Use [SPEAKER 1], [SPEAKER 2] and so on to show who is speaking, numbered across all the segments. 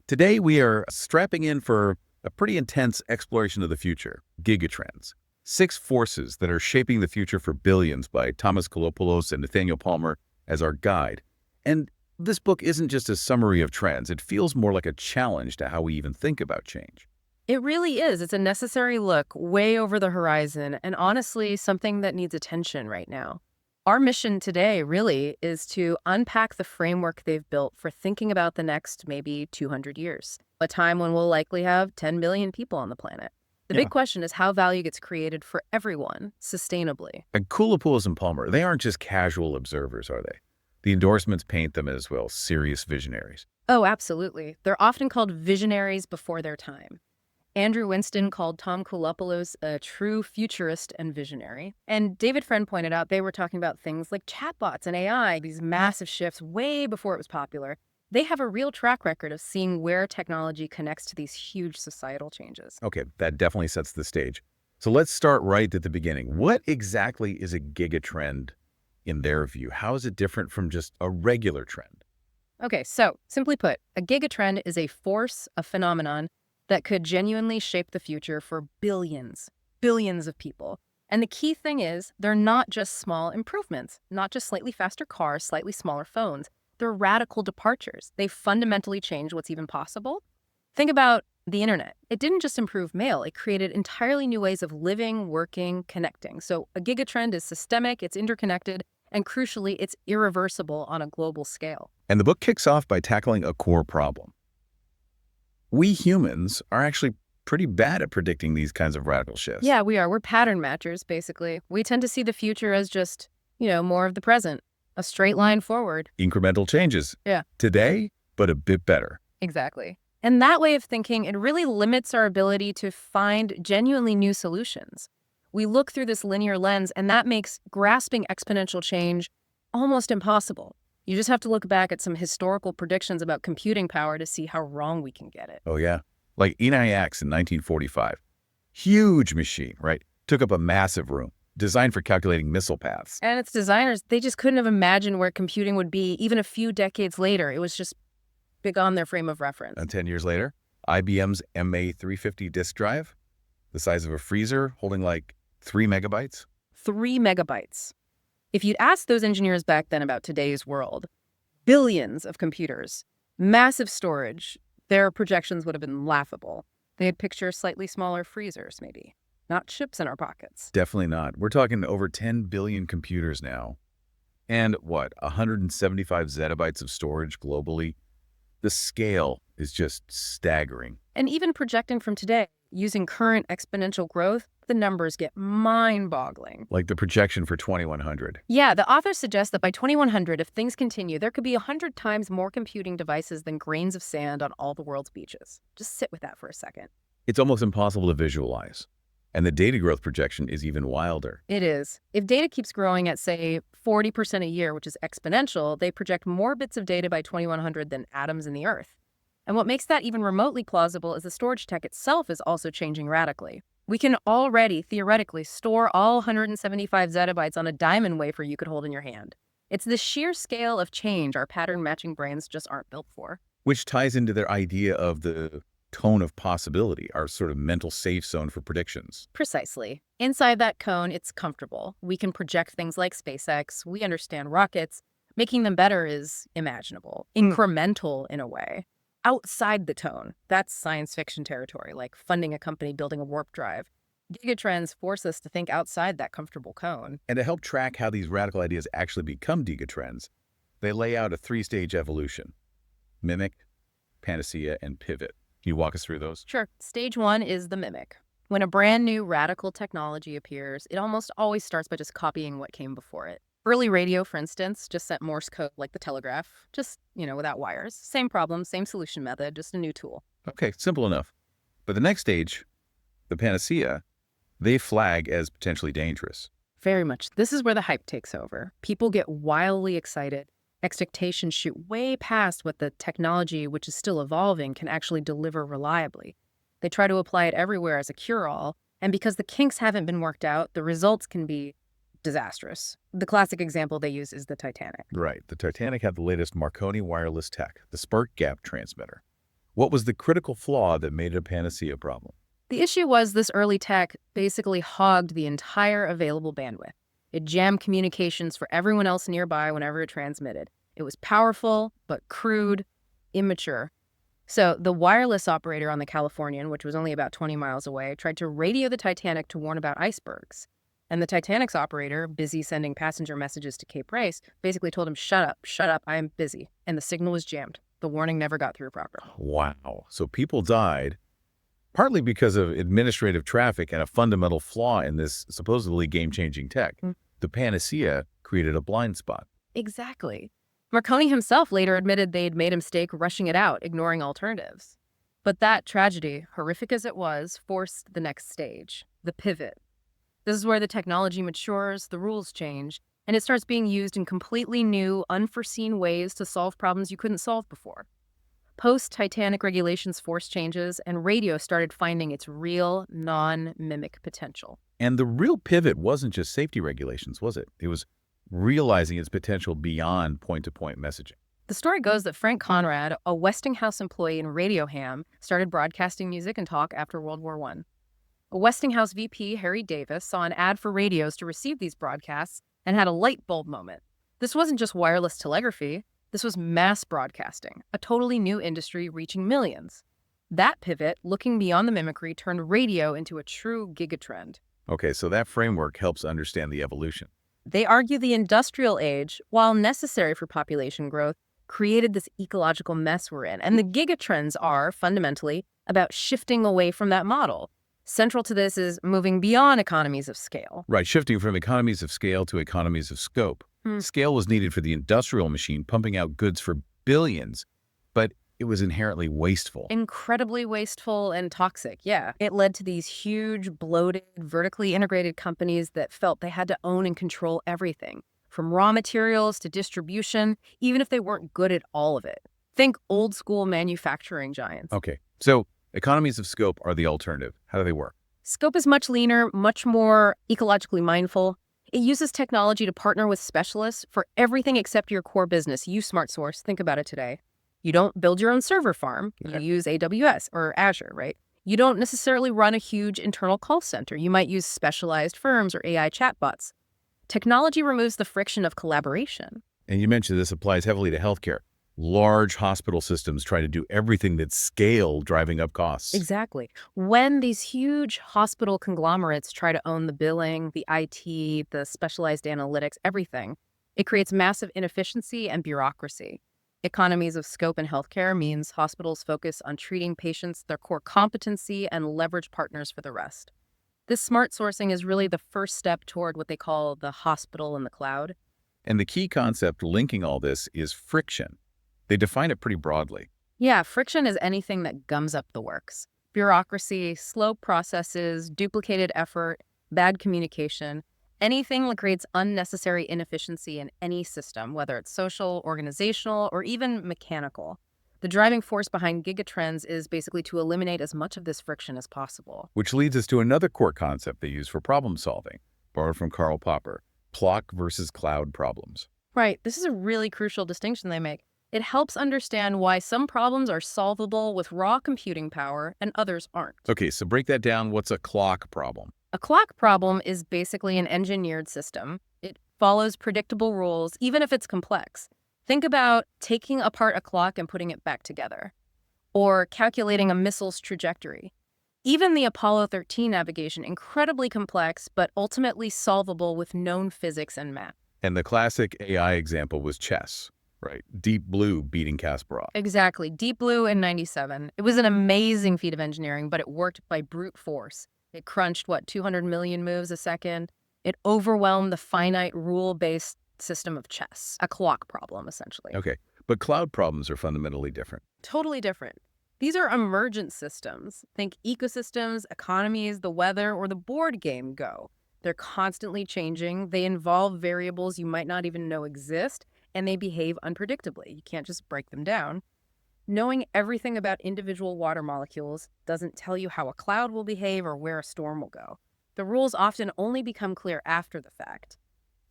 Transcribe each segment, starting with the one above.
[SPEAKER 1] Today, we are strapping in for a pretty intense exploration of the future, Gigatrends. 6 forces that are shaping the future for billions by Thomas Koulopoulos and Nathaniel as our guide. And this book isn't just a summary of trends. It feels more like a challenge to how we even think about change.
[SPEAKER 2] It really is. It's a necessary look way over the horizon and honestly something that needs attention right now. Our mission today really is to unpack the framework they've built for thinking about the next maybe 200 years, a time when we'll likely have 10 billion people on the planet. The
[SPEAKER 1] Yeah.
[SPEAKER 2] big question is how value gets created for everyone sustainably.
[SPEAKER 1] And Koulopoulos and Palmer, they aren't just casual observers, are they? The endorsements paint them as, well, serious visionaries.
[SPEAKER 2] Oh, absolutely. They're often called visionaries before their time. Andrew Winston called Tom Koulopoulos a true futurist and visionary. And David Friend pointed out they were talking about things like chatbots and AI, these massive shifts way before it was popular. They have a real track record of seeing where technology connects to these huge societal changes.
[SPEAKER 1] Okay, that definitely sets the stage. So let's start right at the beginning. What exactly is a gigatrend in their view? How is it different from just a regular trend?
[SPEAKER 2] Okay, so simply put, a gigatrend is a force, a phenomenon that could genuinely shape the future for billions of people. And the key thing is, they're not just small improvements, not just slightly faster cars, slightly smaller phones. They're radical departures. They fundamentally change what's even possible. Think about the internet. It didn't just improve mail, it created entirely new ways of living, working, connecting. So a gigatrend is systemic, it's interconnected, and crucially, it's irreversible on a global scale.
[SPEAKER 1] And the book kicks off by tackling a core problem. We humans are actually pretty bad at predicting these kinds of radical shifts.
[SPEAKER 2] Yeah, we are. We're pattern matchers, basically. We tend to see the future as just, more of the present, a straight line forward.
[SPEAKER 1] Incremental changes.
[SPEAKER 2] Yeah.
[SPEAKER 1] Today, but a bit better.
[SPEAKER 2] Exactly. And that way of thinking, it really limits our ability to find genuinely new solutions. We look through this linear lens, and that makes grasping exponential change almost impossible. You just have to look back at some historical predictions about computing power to see how wrong we can get it.
[SPEAKER 1] Oh, yeah. Like ENIAC in 1945. Huge machine, right? Took up a massive room, designed for calculating missile paths.
[SPEAKER 2] And its designers, they just couldn't have imagined where computing would be even a few decades later. It was just beyond their frame of reference.
[SPEAKER 1] And 10 years later, IBM's MA350 disk drive, the size of a freezer, holding like 3 megabytes.
[SPEAKER 2] 3 megabytes. If you'd asked those engineers back then about today's world, billions of computers, massive storage, their projections would have been laughable. They'd picture slightly smaller freezers, maybe, not chips in our pockets.
[SPEAKER 1] Definitely not. We're talking over 10 billion computers now. And 175 zettabytes of storage globally? The scale is just staggering.
[SPEAKER 2] And even projecting from today, using current exponential growth, the numbers get mind-boggling.
[SPEAKER 1] Like the projection for 2100.
[SPEAKER 2] Yeah, the authors suggest that by 2100, if things continue, there could be 100 times more computing devices than grains of sand on all the world's beaches. Just sit with that for a second.
[SPEAKER 1] It's almost impossible to visualize. And the data growth projection is even wilder.
[SPEAKER 2] It is. If data keeps growing at, say, 40% a year, which is exponential, they project more bits of data by 2100 than atoms in the Earth. And what makes that even remotely plausible is the storage tech itself is also changing radically. We can already, theoretically, store all 175 zettabytes on a diamond wafer you could hold in your hand. It's the sheer scale of change our pattern-matching brains just aren't built for.
[SPEAKER 1] Which ties into their idea of the cone of possibility, our sort of mental safe zone for predictions.
[SPEAKER 2] Precisely. Inside that cone, it's comfortable. We can project things like SpaceX. We understand rockets. Making them better is imaginable, incremental in a way. Outside the tone, that's science fiction territory, like funding a company building a warp drive. Gigatrends force us to think outside that comfortable cone.
[SPEAKER 1] And to help track how these radical ideas actually become gigatrends, they lay out a 3-stage evolution: mimic, panacea, and pivot. Can you walk us through those?
[SPEAKER 2] Sure. Stage 1 is the mimic. When a brand new radical technology appears, it almost always starts by just copying what came before it. Early radio, for instance, just sent Morse code like the telegraph, just, without wires. Same problem, same solution method, just a new tool.
[SPEAKER 1] Okay, simple enough. But the next stage, the panacea, they flag as potentially dangerous.
[SPEAKER 2] Very much. This is where the hype takes over. People get wildly excited. Expectations shoot way past what the technology, which is still evolving, can actually deliver reliably. They try to apply it everywhere as a cure-all, and because the kinks haven't been worked out, the results can be disastrous. The classic example they use is the Titanic.
[SPEAKER 1] Right. The Titanic had the latest Marconi wireless tech, the spark gap transmitter. What was the critical flaw that made it a panacea problem?
[SPEAKER 2] The issue was this early tech basically hogged the entire available bandwidth. It jammed communications for everyone else nearby whenever it transmitted. It was powerful, but crude, immature. So the wireless operator on the Californian, which was only about 20 miles away, tried to radio the Titanic to warn about icebergs. And the Titanic's operator, busy sending passenger messages to Cape Race, basically told him, shut up, I am busy. And the signal was jammed. The warning never got through properly.
[SPEAKER 1] Wow. So people died partly because of administrative traffic and a fundamental flaw in this supposedly game-changing tech. The panacea created a blind spot.
[SPEAKER 2] Exactly. Marconi himself later admitted they'd made a mistake rushing it out, ignoring alternatives. But that tragedy, horrific as it was, forced the next stage, the pivot. This is where the technology matures, the rules change, and it starts being used in completely new, unforeseen ways to solve problems you couldn't solve before. Post-Titanic regulations forced changes, and radio started finding its real, non-mimic potential.
[SPEAKER 1] And the real pivot wasn't just safety regulations, was it? It was realizing its potential beyond point-to-point messaging.
[SPEAKER 2] The story goes that Frank Conrad, a Westinghouse employee in radio ham, started broadcasting music and talk after World War I. A Westinghouse VP, Harry Davis, saw an ad for radios to receive these broadcasts and had a light bulb moment. This wasn't just wireless telegraphy. This was mass broadcasting, a totally new industry reaching millions. That pivot, looking beyond the mimicry, turned radio into a true gigatrend.
[SPEAKER 1] Okay, so that framework helps understand the evolution.
[SPEAKER 2] They argue the industrial age, while necessary for population growth, created this ecological mess we're in. And the gigatrends are, fundamentally, about shifting away from that model. Central to this is moving beyond economies of scale.
[SPEAKER 1] Right, shifting from economies of scale to economies of scope. Scale was needed for the industrial machine, pumping out goods for billions, but it was inherently wasteful.
[SPEAKER 2] Incredibly wasteful and toxic, yeah. It led to these huge, bloated, vertically integrated companies that felt they had to own and control everything, from raw materials to distribution, even if they weren't good at all of it. Think old-school manufacturing giants.
[SPEAKER 1] Okay, so economies of scope are the alternative. How do they work?
[SPEAKER 2] Scope is much leaner, much more ecologically mindful. It uses technology to partner with specialists for everything except your core business. You smart source, think about it today. You don't build your own server farm. You use AWS or Azure, right? You don't necessarily run a huge internal call center. You might use specialized firms or AI chatbots. Technology removes the friction of collaboration.
[SPEAKER 1] And you mentioned this applies heavily to healthcare. Large hospital systems try to do everything that's scale, driving up costs.
[SPEAKER 2] Exactly. When these huge hospital conglomerates try to own the billing, the IT, the specialized analytics, everything, it creates massive inefficiency and bureaucracy. Economies of scope in healthcare means hospitals focus on treating patients, their core competency, and leverage partners for the rest. This smart sourcing is really the first step toward what they call the hospital in the cloud.
[SPEAKER 1] And the key concept linking all this is friction. They define it pretty broadly.
[SPEAKER 2] Yeah, friction is anything that gums up the works. Bureaucracy, slow processes, duplicated effort, bad communication, anything that creates unnecessary inefficiency in any system, whether it's social, organizational, or even mechanical. The driving force behind Gigatrends is basically to eliminate as much of this friction as possible.
[SPEAKER 1] Which leads us to another core concept they use for problem solving, borrowed from Karl Popper, clock versus cloud problems.
[SPEAKER 2] Right, this is a really crucial distinction they make. It helps understand why some problems are solvable with raw computing power and others aren't.
[SPEAKER 1] Okay, so break that down. What's a clock problem?
[SPEAKER 2] A clock problem is basically an engineered system. It follows predictable rules, even if it's complex. Think about taking apart a clock and putting it back together, or calculating a missile's trajectory. Even the Apollo 13 navigation, incredibly complex, but ultimately solvable with known physics and math.
[SPEAKER 1] And the classic AI example was chess. Right. Deep Blue beating Kasparov.
[SPEAKER 2] Exactly. Deep Blue in 97. It was an amazing feat of engineering, but it worked by brute force. It crunched, 200 million moves a second? It overwhelmed the finite rule-based system of chess. A clock problem, essentially.
[SPEAKER 1] Okay. But cloud problems are fundamentally different.
[SPEAKER 2] Totally different. These are emergent systems. Think ecosystems, economies, the weather, or the board game Go. They're constantly changing. They involve variables you might not even know exist, and they behave unpredictably. You can't just break them down. Knowing everything about individual water molecules doesn't tell you how a cloud will behave or where a storm will go. The rules often only become clear after the fact.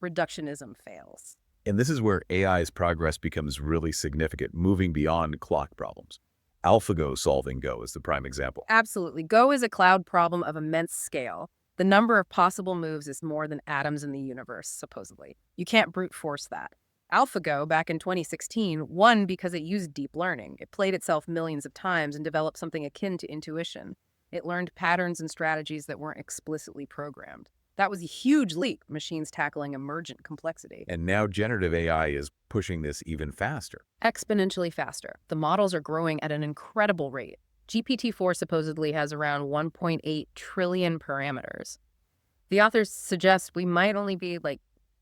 [SPEAKER 2] Reductionism fails.
[SPEAKER 1] And this is where AI's progress becomes really significant, moving beyond clock problems. AlphaGo solving Go is the prime example.
[SPEAKER 2] Absolutely. Go is a cloud problem of immense scale. The number of possible moves is more than atoms in the universe, supposedly. You can't brute force that. AlphaGo, back in 2016, won because it used deep learning. It played itself millions of times and developed something akin to intuition. It learned patterns and strategies that weren't explicitly programmed. That was a huge leap, machines tackling emergent complexity.
[SPEAKER 1] And now generative AI is pushing this even faster.
[SPEAKER 2] Exponentially faster. The models are growing at an incredible rate. GPT-4 supposedly has around 1.8 trillion parameters. The authors suggest we might only be like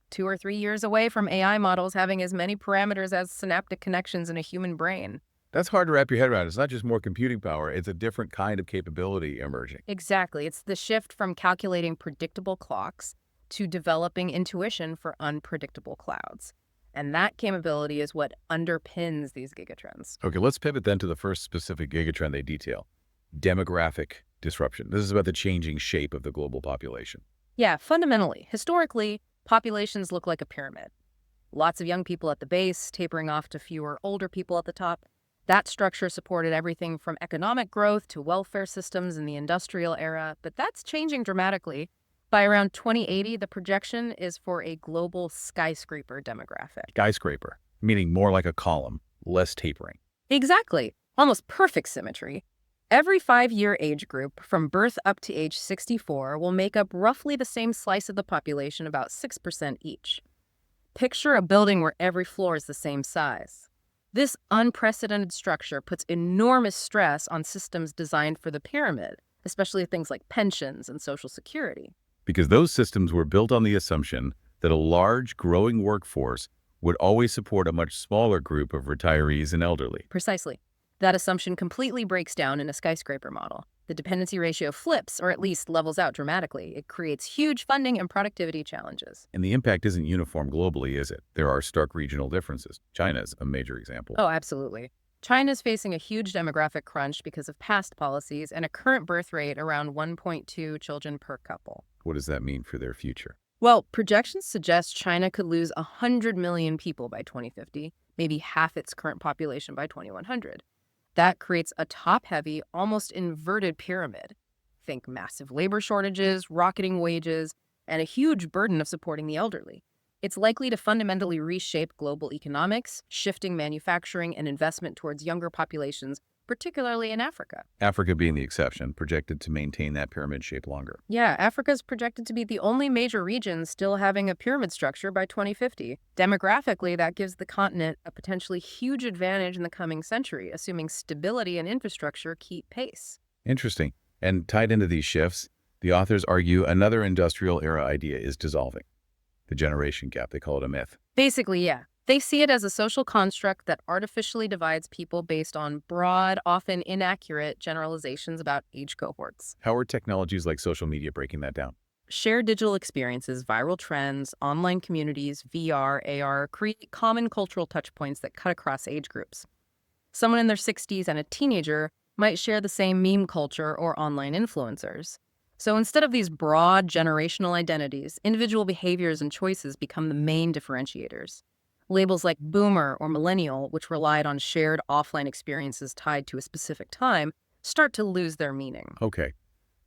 [SPEAKER 2] 2 or 3 years away from AI models having as many parameters as synaptic connections in a human brain.
[SPEAKER 1] That's hard to wrap your head around. It's not just more computing power, it's a different kind of capability emerging.
[SPEAKER 2] Exactly. It's the shift from calculating predictable clocks to developing intuition for unpredictable clouds. And that capability is what underpins these gigatrends.
[SPEAKER 1] Okay, let's pivot then to the first specific gigatrend they detail, demographic disruption. This is about the changing shape of the global population.
[SPEAKER 2] Yeah, fundamentally, historically, populations look like a pyramid. Lots of young people at the base, tapering off to fewer older people at the top. That structure supported everything from economic growth to welfare systems in the industrial era, but that's changing dramatically. By around 2080, the projection is for a global skyscraper demographic.
[SPEAKER 1] Skyscraper, meaning more like a column, less tapering.
[SPEAKER 2] Exactly. Almost perfect symmetry. Every 5-year age group, from birth up to age 64, will make up roughly the same slice of the population, about 6% each. Picture a building where every floor is the same size. This unprecedented structure puts enormous stress on systems designed for the pyramid, especially things like pensions and Social Security.
[SPEAKER 1] Because those systems were built on the assumption that a large, growing workforce would always support a much smaller group of retirees and elderly.
[SPEAKER 2] Precisely. That assumption completely breaks down in a skyscraper model. The dependency ratio flips, or at least levels out dramatically. It creates huge funding and productivity challenges.
[SPEAKER 1] And the impact isn't uniform globally, is it? There are stark regional differences. China's a major example.
[SPEAKER 2] Oh, absolutely. China's facing a huge demographic crunch because of past policies and a current birth rate around 1.2 children per couple.
[SPEAKER 1] What does that mean for their future?
[SPEAKER 2] Well, projections suggest China could lose 100 million people by 2050, maybe half its current population by 2100. That creates a top-heavy, almost inverted pyramid. Think massive labor shortages, rocketing wages, and a huge burden of supporting the elderly. It's likely to fundamentally reshape global economics, shifting manufacturing and investment towards younger populations, particularly in Africa.
[SPEAKER 1] Africa being the exception, projected to maintain that pyramid shape longer.
[SPEAKER 2] Yeah, Africa's projected to be the only major region still having a pyramid structure by 2050. Demographically, that gives the continent a potentially huge advantage in the coming century, assuming stability and infrastructure keep pace.
[SPEAKER 1] Interesting. And tied into these shifts, the authors argue another industrial era idea is dissolving. The generation gap, they call it a myth.
[SPEAKER 2] Basically, yeah. They see it as a social construct that artificially divides people based on broad, often inaccurate generalizations about age cohorts.
[SPEAKER 1] How are technologies like social media breaking that down?
[SPEAKER 2] Shared digital experiences, viral trends, online communities, VR, AR create common cultural touchpoints that cut across age groups. Someone in their 60s and a teenager might share the same meme culture or online influencers. So instead of these broad generational identities, individual behaviors and choices become the main differentiators. Labels like boomer or millennial, which relied on shared offline experiences tied to a specific time, start to lose their meaning.
[SPEAKER 1] Okay.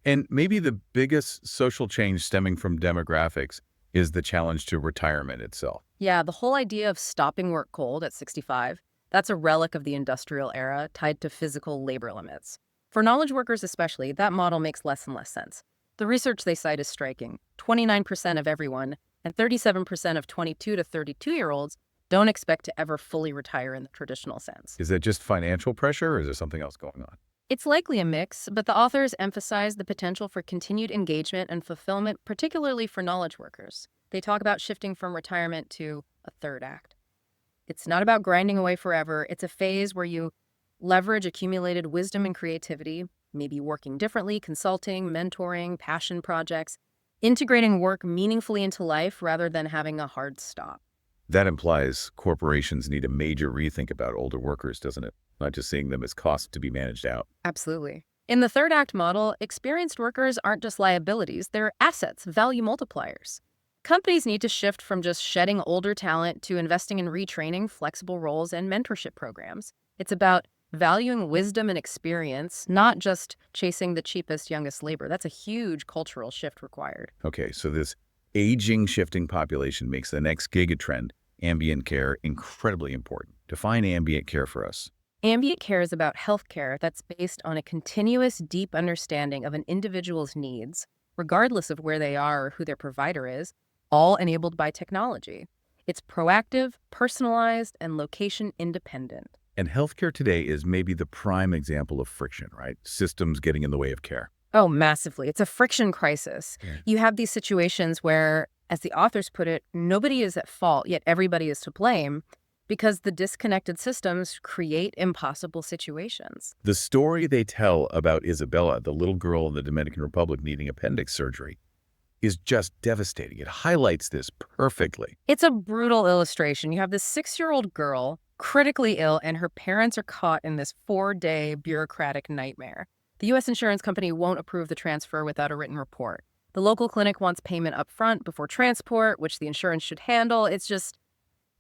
[SPEAKER 1] And maybe the biggest social change stemming from demographics is the challenge to retirement itself.
[SPEAKER 2] Yeah, the whole idea of stopping work cold at 65, that's a relic of the industrial era tied to physical labor limits. For knowledge workers especially, that model makes less and less sense. The research they cite is striking. 29% of everyone and 37% of 22 to 32-year-olds don't expect to ever fully retire in the traditional sense.
[SPEAKER 1] Is that just financial pressure or is there something else going on?
[SPEAKER 2] It's likely a mix, but the authors emphasize the potential for continued engagement and fulfillment, particularly for knowledge workers. They talk about shifting from retirement to a third act. It's not about grinding away forever. It's a phase where you leverage accumulated wisdom and creativity, maybe working differently, consulting, mentoring, passion projects, integrating work meaningfully into life rather than having a hard stop.
[SPEAKER 1] That implies corporations need a major rethink about older workers, doesn't it? Not just seeing them as costs to be managed out.
[SPEAKER 2] Absolutely. In the third act model, experienced workers aren't just liabilities, they're assets, value multipliers. Companies need to shift from just shedding older talent to investing in retraining, flexible roles, and mentorship programs. It's about valuing wisdom and experience, not just chasing the cheapest, youngest labor. That's a huge cultural shift required.
[SPEAKER 1] Okay, so this aging, shifting population makes the next gigatrend, ambient care, incredibly important. Define ambient care for us.
[SPEAKER 2] Ambient care is about healthcare that's based on a continuous, deep understanding of an individual's needs, regardless of where they are or who their provider is, all enabled by technology. It's proactive, personalized, and location independent.
[SPEAKER 1] And healthcare today is maybe the prime example of friction, right? Systems getting in the way of care.
[SPEAKER 2] Oh, massively. It's a friction crisis.
[SPEAKER 1] Yeah.
[SPEAKER 2] You have these situations where, as the authors put it, nobody is at fault, yet everybody is to blame because the disconnected systems create impossible situations.
[SPEAKER 1] The story they tell about Isabella, the little girl in the Dominican Republic needing appendix surgery, is just devastating. It highlights this perfectly.
[SPEAKER 2] It's a brutal illustration. You have this 6-year-old girl critically ill, and her parents are caught in this 4-day bureaucratic nightmare. The U.S. insurance company won't approve the transfer without a written report. The local clinic wants payment up front before transport, which the insurance should handle. It's just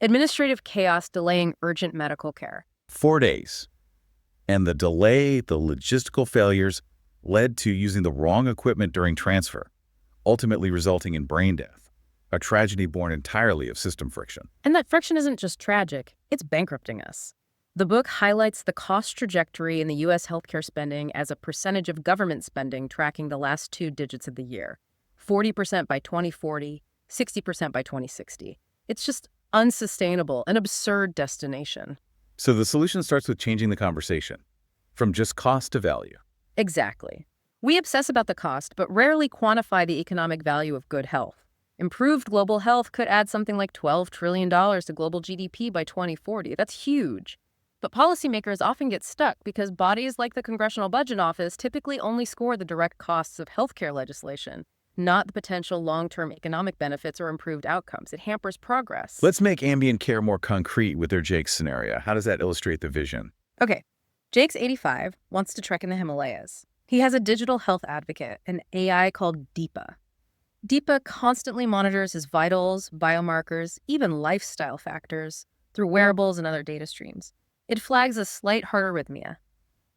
[SPEAKER 2] administrative chaos delaying urgent medical care.
[SPEAKER 1] 4 days. And the delay, the logistical failures, led to using the wrong equipment during transfer, ultimately resulting in brain death, a tragedy born entirely of system friction.
[SPEAKER 2] And that friction isn't just tragic, it's bankrupting us. The book highlights the cost trajectory in the U.S. healthcare spending as a percentage of government spending tracking the last 2 digits of the year. 40% by 2040, 60% by 2060. It's just unsustainable, an absurd destination.
[SPEAKER 1] So the solution starts with changing the conversation from just cost to value.
[SPEAKER 2] Exactly. We obsess about the cost, but rarely quantify the economic value of good health. Improved global health could add something like $12 trillion to global GDP by 2040. That's huge. But policymakers often get stuck because bodies like the Congressional Budget Office typically only score the direct costs of healthcare legislation, not the potential long-term economic benefits or improved outcomes. It hampers progress.
[SPEAKER 1] Let's make ambient care more concrete with their Jake scenario. How does that illustrate the vision?
[SPEAKER 2] Okay, Jake's 85, wants to trek in the Himalayas. He has a digital health advocate, an AI called Deepa. Deepa constantly monitors his vitals, biomarkers, even lifestyle factors through wearables and other data streams. It flags a slight heart arrhythmia.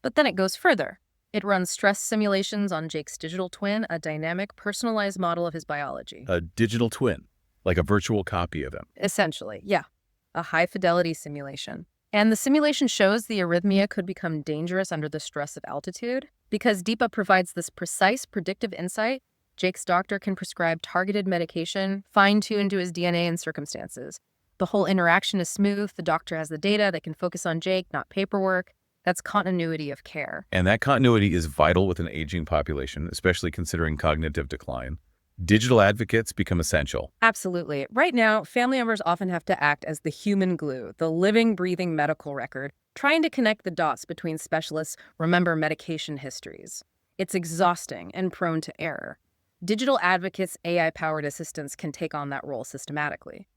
[SPEAKER 2] But then it goes further. It runs stress simulations on Jake's digital twin, a dynamic, personalized model of his biology.
[SPEAKER 1] A digital twin, like a virtual copy of him.
[SPEAKER 2] Essentially, yeah. A high-fidelity simulation. And the simulation shows the arrhythmia could become dangerous under the stress of altitude. Because Deepa provides this precise predictive insight, Jake's doctor can prescribe targeted medication, fine-tuned to his DNA and circumstances. The whole interaction is smooth. The doctor has the data. They can focus on Jake, not paperwork. That's continuity of care.
[SPEAKER 1] And that continuity is vital with an aging population, especially considering cognitive decline. Digital advocates become essential.
[SPEAKER 2] Absolutely. Right now, family members often have to act as the human glue, the living, breathing medical record, trying to connect the dots between specialists, remember medication histories. It's exhausting and prone to error. Digital advocates, AI-powered assistants can take on that role systematically.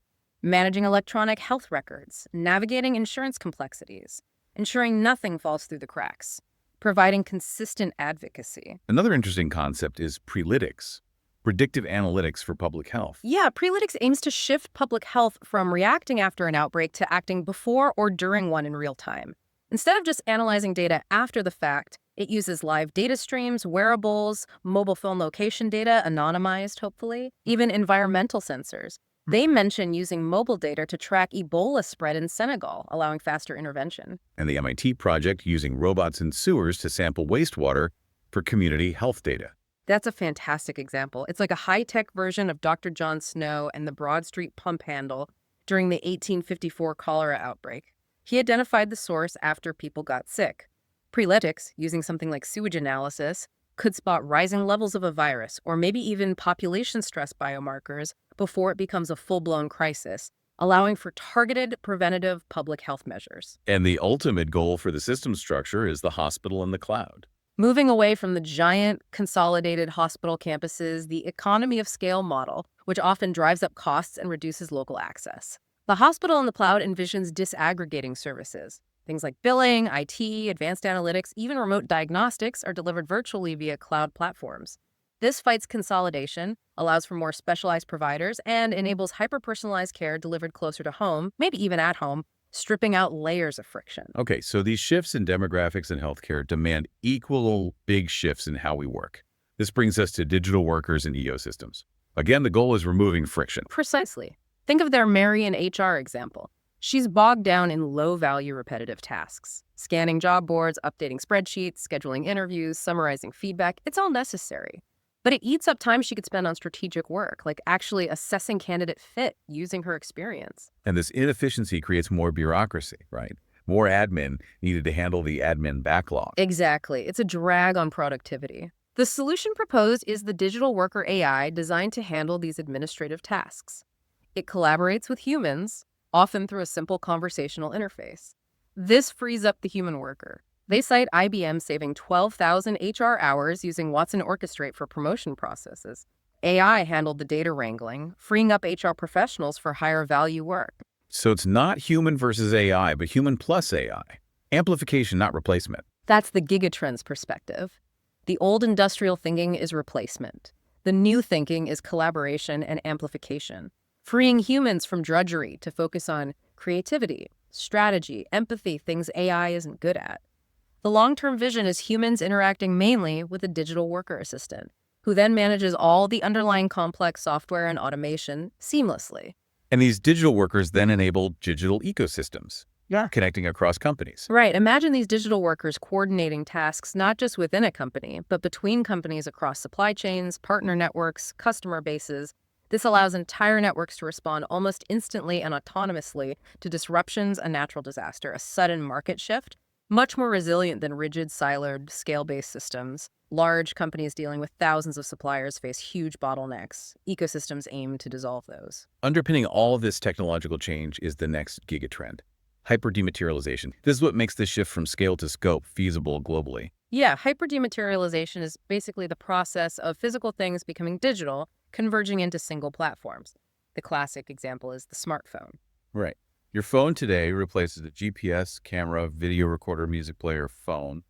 [SPEAKER 2] Managing electronic health records, navigating insurance complexities, ensuring nothing falls through the cracks, providing consistent advocacy.
[SPEAKER 1] Another interesting concept is prelytics, predictive analytics for public health.
[SPEAKER 2] Yeah, Prelytics aims to shift public health from reacting after an outbreak to acting before or during one in real time. Instead of just analyzing data after the fact, it uses live data streams, wearables, mobile phone location data, anonymized, hopefully, even environmental sensors. They mention using mobile data to track Ebola spread in Senegal, allowing faster intervention.
[SPEAKER 1] And the MIT project using robots in sewers to sample wastewater for community health data.
[SPEAKER 2] That's a fantastic example. It's like a high-tech version of Dr. John Snow and the Broad Street pump handle during the 1854 cholera outbreak. He identified the source after people got sick. Prelytics, using something like sewage analysis, could spot rising levels of a virus or maybe even population stress biomarkers before it becomes a full-blown crisis, allowing for targeted preventative public health measures.
[SPEAKER 1] And the ultimate goal for the system structure is the hospital in the cloud.
[SPEAKER 2] Moving away from the giant, consolidated hospital campuses, the economy of scale model, which often drives up costs and reduces local access. The hospital in the cloud envisions disaggregating services. Things like billing, IT, advanced analytics, even remote diagnostics are delivered virtually via cloud platforms. This fights consolidation, allows for more specialized providers, and enables hyper-personalized care delivered closer to home, maybe even at home, stripping out layers of friction.
[SPEAKER 1] Okay, so these shifts in demographics and healthcare demand equal big shifts in how we work. This brings us to digital workers and ecosystems. Again, the goal is removing friction.
[SPEAKER 2] Precisely. Think of their Marian HR example. She's bogged down in low-value repetitive tasks. Scanning job boards, updating spreadsheets, scheduling interviews, summarizing feedback, it's all necessary. But it eats up time she could spend on strategic work, like actually assessing candidate fit using her experience.
[SPEAKER 1] And this inefficiency creates more bureaucracy, right? More admin needed to handle the admin backlog.
[SPEAKER 2] Exactly. It's a drag on productivity. The solution proposed is the digital worker AI designed to handle these administrative tasks. It collaborates with humans, often through a simple conversational interface. This frees up the human worker. They cite IBM saving 12,000 HR hours using Watson Orchestrate for promotion processes. AI handled the data wrangling, freeing up HR professionals for higher value work.
[SPEAKER 1] So it's not human versus AI, but human plus AI. Amplification, not replacement.
[SPEAKER 2] That's the Gigatrends perspective. The old industrial thinking is replacement. The new thinking is collaboration and amplification, freeing humans from drudgery to focus on creativity, strategy, empathy, things AI isn't good at. The long-term vision is humans interacting mainly with a digital worker assistant, who then manages all the underlying complex software and automation seamlessly.
[SPEAKER 1] And these digital workers then enable digital ecosystems, connecting across companies.
[SPEAKER 2] Right. Imagine these digital workers coordinating tasks not just within a company, but between companies across supply chains, partner networks, customer bases. This allows entire networks to respond almost instantly and autonomously to disruptions, a natural disaster, a sudden market shift, much more resilient than rigid, siloed, scale-based systems. Large companies dealing with thousands of suppliers face huge bottlenecks. Ecosystems aim to dissolve those.
[SPEAKER 1] Underpinning all of this technological change is the next gigatrend, hyper-dematerialization. This is what makes the shift from scale to scope feasible globally.
[SPEAKER 2] Yeah, hyper-dematerialization is basically the process of physical things becoming digital, converging into single platforms. The classic example is the smartphone.
[SPEAKER 1] Right. Your phone today replaces a GPS, camera, video recorder, music player, phone.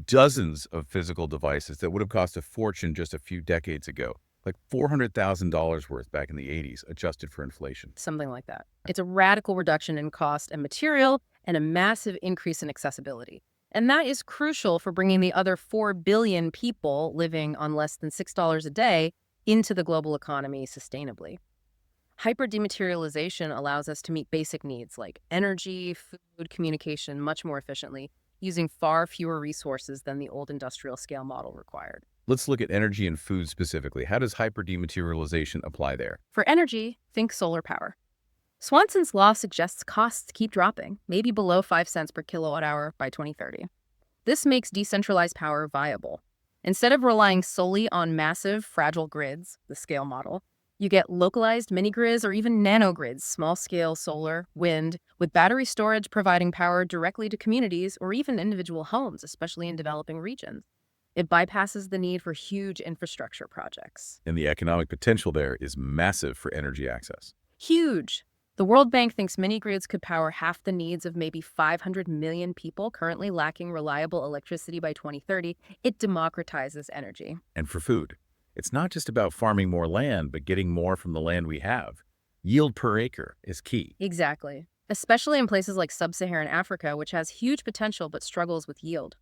[SPEAKER 1] Dozens of physical devices that would have cost a fortune just a few decades ago, like $400,000 worth back in the 80s, adjusted for inflation.
[SPEAKER 2] Something like that. It's a radical reduction in cost and material and a massive increase in accessibility. And that is crucial for bringing the other 4 billion people living on less than $6 a day into the global economy sustainably. Hyper-dematerialization allows us to meet basic needs like energy, food, communication much more efficiently, using far fewer resources than the old industrial scale model required.
[SPEAKER 1] Let's look at energy and food specifically. How does hyper-dematerialization apply there?
[SPEAKER 2] For energy, think solar power. Swanson's law suggests costs keep dropping, maybe below 5 cents per kilowatt hour by 2030. This makes decentralized power viable. Instead of relying solely on massive, fragile grids, the scale model, you get localized mini-grids or even nanogrids, small-scale solar, wind, with battery storage providing power directly to communities or even individual homes, especially in developing regions. It bypasses the need for huge infrastructure projects.
[SPEAKER 1] And the economic potential there is massive for energy access.
[SPEAKER 2] Huge! The World Bank thinks mini-grids could power half the needs of maybe 500 million people currently lacking reliable electricity by 2030. It democratizes energy.
[SPEAKER 1] And for food, it's not just about farming more land, but getting more from the land we have. Yield per acre is key.
[SPEAKER 2] Exactly. Especially in places like sub-Saharan Africa, which has huge potential but struggles with yield.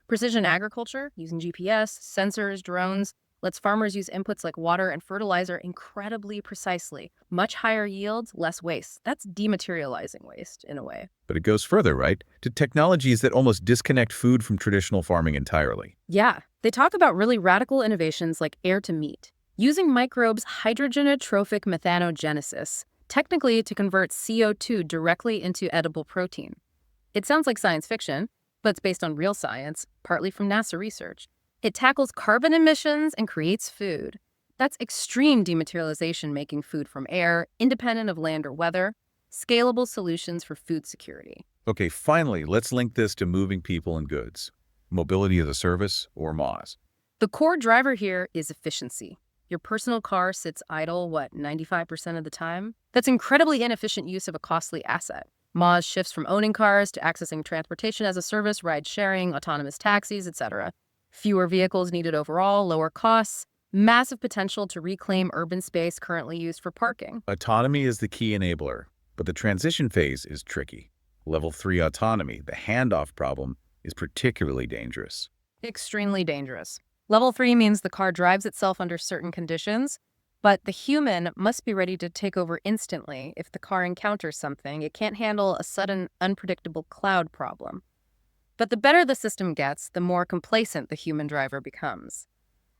[SPEAKER 2] Precision agriculture, using GPS, sensors, drones, lets farmers use inputs like water and fertilizer incredibly precisely. Much higher yields, less waste. That's dematerializing waste, in a way.
[SPEAKER 1] But it goes further, right? To technologies that almost disconnect food from traditional farming entirely.
[SPEAKER 2] Yeah, they talk about really radical innovations like air-to-meat, using microbes' hydrogenotrophic methanogenesis, technically to convert CO2 directly into edible protein. It sounds like science fiction, but it's based on real science, partly from NASA research. It tackles carbon emissions and creates food. That's extreme dematerialization, making food from air, independent of land or weather, scalable solutions for food security.
[SPEAKER 1] Okay, finally, let's link this to moving people and goods. Mobility as a service, or MaaS.
[SPEAKER 2] The core driver here is efficiency. Your personal car sits idle, 95% of the time? That's incredibly inefficient use of a costly asset. MaaS shifts from owning cars to accessing transportation as a service, ride-sharing, autonomous taxis, etc. Fewer vehicles needed overall, lower costs, massive potential to reclaim urban space currently used for parking.
[SPEAKER 1] Autonomy is the key enabler. But the transition phase is tricky. Level 3 autonomy, the handoff problem, is particularly dangerous.
[SPEAKER 2] Extremely dangerous. Level 3 means the car drives itself under certain conditions, but the human must be ready to take over instantly if the car encounters something. It can't handle a sudden, unpredictable cloud problem. But the better the system gets, the more complacent the human driver becomes.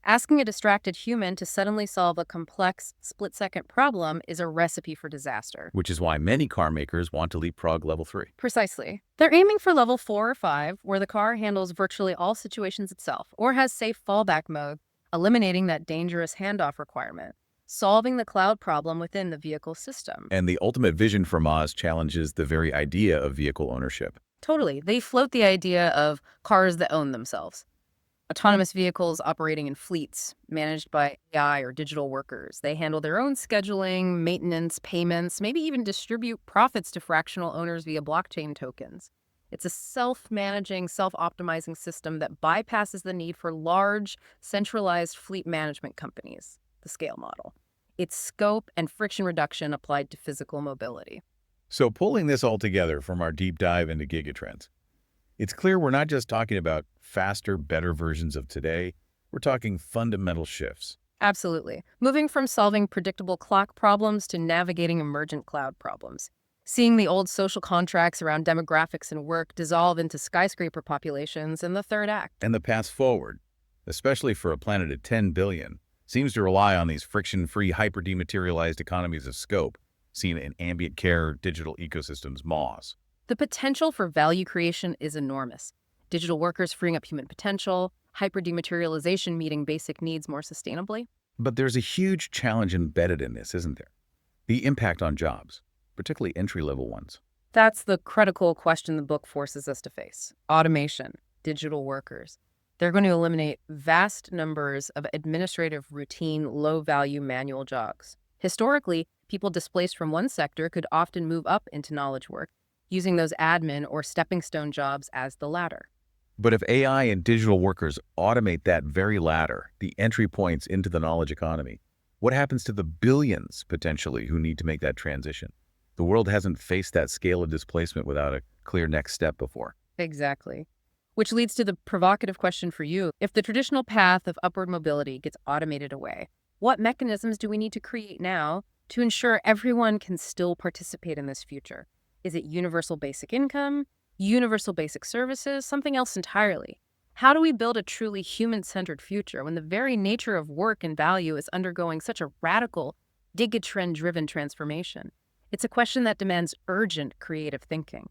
[SPEAKER 2] Asking a distracted human to suddenly solve a complex, split-second problem is a recipe for disaster.
[SPEAKER 1] Which is why many car makers want to leapfrog level 3.
[SPEAKER 2] Precisely. They're aiming for level 4 or 5, where the car handles virtually all situations itself, or has safe fallback mode, eliminating that dangerous handoff requirement, solving the cloud problem within the vehicle system.
[SPEAKER 1] And the ultimate vision for MaaS challenges the very idea of vehicle ownership.
[SPEAKER 2] Totally. They float the idea of cars that own themselves. Autonomous vehicles operating in fleets, managed by AI or digital workers. They handle their own scheduling, maintenance, payments, maybe even distribute profits to fractional owners via blockchain tokens. It's a self-managing, self-optimizing system that bypasses the need for large, centralized fleet management companies, the scale model. It's scope and friction reduction applied to physical mobility.
[SPEAKER 1] So pulling this all together from our deep dive into Gigatrends, it's clear we're not just talking about faster, better versions of today. We're talking fundamental shifts.
[SPEAKER 2] Absolutely. Moving from solving predictable clock problems to navigating emergent cloud problems. Seeing the old social contracts around demographics and work dissolve into skyscraper populations in the third act.
[SPEAKER 1] And the path forward, especially for a planet at 10 billion, seems to rely on these friction-free, hyper-dematerialized economies of scope seen in ambient care digital ecosystems, MaaS.
[SPEAKER 2] The potential for value creation is enormous. Digital workers freeing up human potential, hyper-dematerialization meeting basic needs more sustainably.
[SPEAKER 1] But there's a huge challenge embedded in this, isn't there? The impact on jobs, particularly entry-level ones.
[SPEAKER 2] That's the critical question the book forces us to face. Automation, digital workers. They're going to eliminate vast numbers of administrative, routine, low-value manual jobs. Historically, people displaced from one sector could often move up into knowledge work, using those admin or stepping stone jobs as the ladder.
[SPEAKER 1] But if AI and digital workers automate that very ladder, the entry points into the knowledge economy, what happens to the billions, potentially, who need to make that transition? The world hasn't faced that scale of displacement without a clear next step before.
[SPEAKER 2] Exactly. Which leads to the provocative question for you. If the traditional path of upward mobility gets automated away, what mechanisms do we need to create now to ensure everyone can still participate in this future? Is it universal basic income, universal basic services, something else entirely? How do we build a truly human-centered future when the very nature of work and value is undergoing such a radical, gigatrend-driven transformation? It's a question that demands urgent creative thinking.